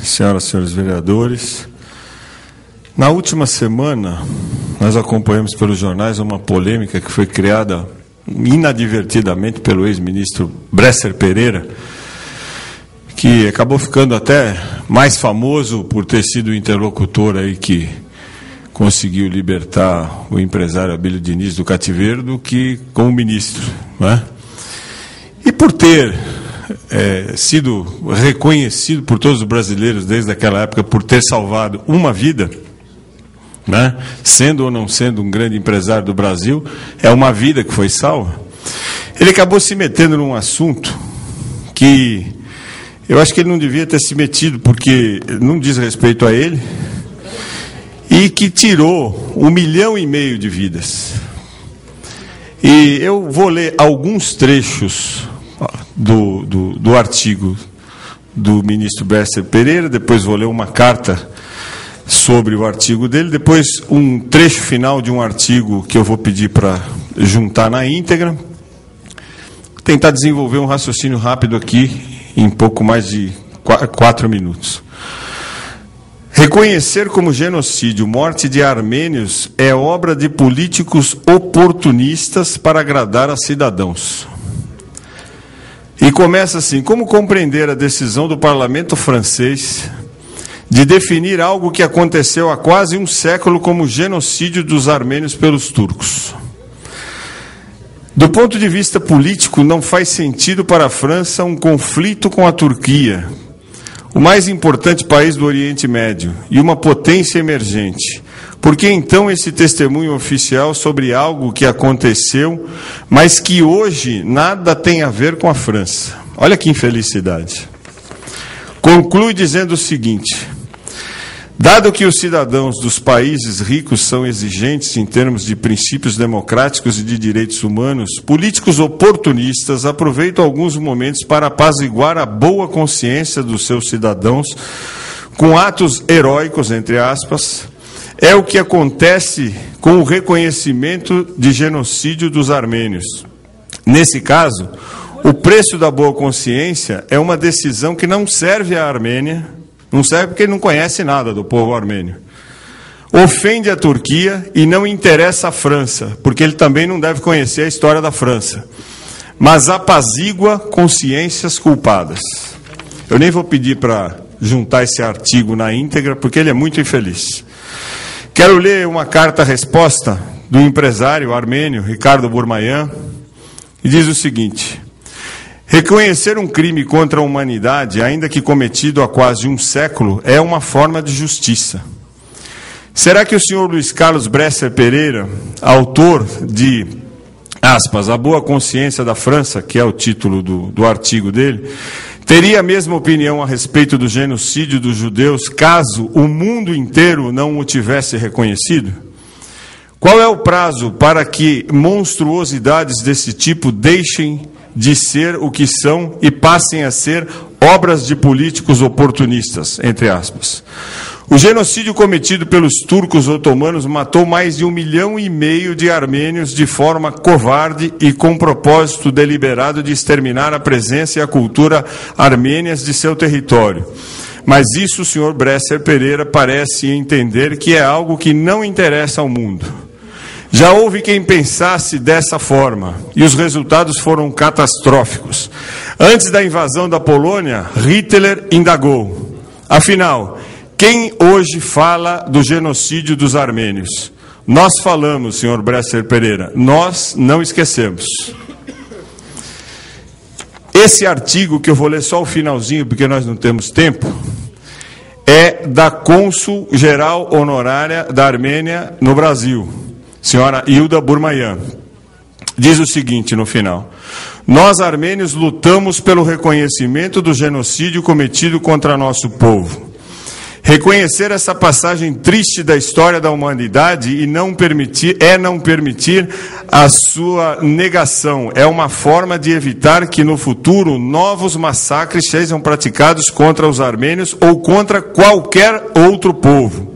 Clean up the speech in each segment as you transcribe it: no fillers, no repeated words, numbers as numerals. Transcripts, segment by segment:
Senhoras e senhores vereadores, na última semana nós acompanhamos pelos jornais uma polêmica que foi criada inadvertidamente pelo ex-ministro Bresser Pereira, que acabou ficando até mais famoso por ter sido o interlocutor aí que conseguiu libertar o empresário Abílio Diniz do cativeiro do que como ministro, né? E por ter sido reconhecido por todos os brasileiros desde aquela época por ter salvado uma vida, né? Sendo ou não sendo um grande empresário do Brasil, é uma vida que foi salva. Ele acabou se metendo num assunto que eu acho que ele não devia ter se metido, porque não diz respeito a ele, e que tirou 1,5 milhão de vidas. E eu vou ler alguns trechos do artigo do ministro Bresser Pereira, depois vou ler uma carta sobre o artigo dele, depois um trecho final de um artigo que eu vou pedir para juntar na íntegra, tentar desenvolver um raciocínio rápido aqui em pouco mais de 4 minutos. Reconhecer como genocídio morte de armênios é obra de políticos oportunistas para agradar a cidadãos. E começa assim: como compreender a decisão do parlamento francês de definir algo que aconteceu há quase um século como genocídio dos armênios pelos turcos? Do ponto de vista político, não faz sentido para a França um conflito com a Turquia, o mais importante país do Oriente Médio e uma potência emergente. Por que então esse testemunho oficial sobre algo que aconteceu, mas que hoje nada tem a ver com a França? Olha que infelicidade. Conclui dizendo o seguinte: dado que os cidadãos dos países ricos são exigentes em termos de princípios democráticos e de direitos humanos, políticos oportunistas aproveitam alguns momentos para apaziguar a boa consciência dos seus cidadãos com atos heróicos, entre aspas. É o que acontece com o reconhecimento de genocídio dos armênios. Nesse caso, o preço da boa consciência é uma decisão que não serve à Armênia, não serve porque ele não conhece nada do povo armênio. Ofende a Turquia e não interessa à França, porque ele também não deve conhecer a história da França. Mas apazigua consciências culpadas. Eu nem vou pedir para juntar esse artigo na íntegra, porque ele é muito infeliz. Quero ler uma carta-resposta do empresário armênio Ricardo Burmayan, e diz o seguinte: reconhecer um crime contra a humanidade, ainda que cometido há quase um século, é uma forma de justiça. Será que o senhor Luiz Carlos Bresser Pereira, autor de, aspas, A Boa Consciência da França, que é o título do artigo dele, teria a mesma opinião a respeito do genocídio dos judeus caso o mundo inteiro não o tivesse reconhecido? Qual é o prazo para que monstruosidades desse tipo deixem de ser o que são e passem a ser obras de políticos oportunistas, entre aspas? O genocídio cometido pelos turcos otomanos matou mais de 1,5 milhão de armênios de forma covarde e com propósito deliberado de exterminar a presença e a cultura armênias de seu território. Mas isso o senhor Bresser Pereira parece entender que é algo que não interessa ao mundo. Já houve quem pensasse dessa forma, e os resultados foram catastróficos. Antes da invasão da Polônia, Hitler indagou: afinal, quem hoje fala do genocídio dos armênios? Nós falamos, senhor Bresser Pereira, nós não esquecemos. Esse artigo, que eu vou ler só o finalzinho, porque nós não temos tempo, é da cônsul-geral honorária da Armênia no Brasil, senhora Hilda Burmayan. Diz o seguinte no final: nós, armênios, lutamos pelo reconhecimento do genocídio cometido contra nosso povo. Reconhecer essa passagem triste da história da humanidade e não permitir a sua negação. É uma forma de evitar que no futuro novos massacres sejam praticados contra os armênios ou contra qualquer outro povo.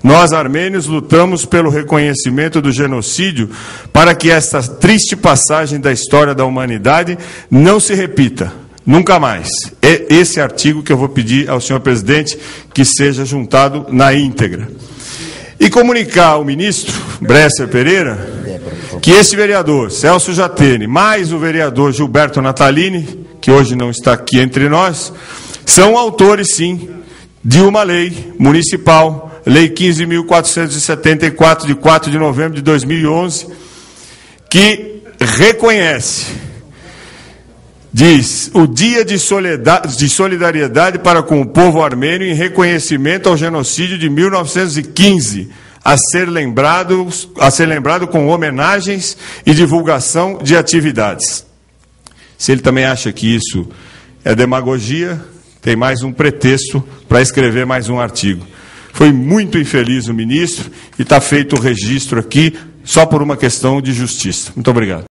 Nós, armênios, lutamos pelo reconhecimento do genocídio para que esta triste passagem da história da humanidade não se repita, Nunca mais. É esse artigo que eu vou pedir ao senhor presidente que seja juntado na íntegra. E comunicar ao ministro Bresser Pereira que esse vereador, Celso Jatene, mais o vereador Gilberto Natalini, que hoje não está aqui entre nós, são autores, sim, de uma lei municipal, Lei 15.474, de 4 de novembro de 2011, que reconhece, diz, o Dia de Solidariedade para com o povo armênio em reconhecimento ao genocídio de 1915, a ser lembrado com homenagens e divulgação de atividades. Se ele também acha que isso é demagogia, tem mais um pretexto para escrever mais um artigo. Foi muito infeliz o ministro e está feito o registro aqui só por uma questão de justiça. Muito obrigado.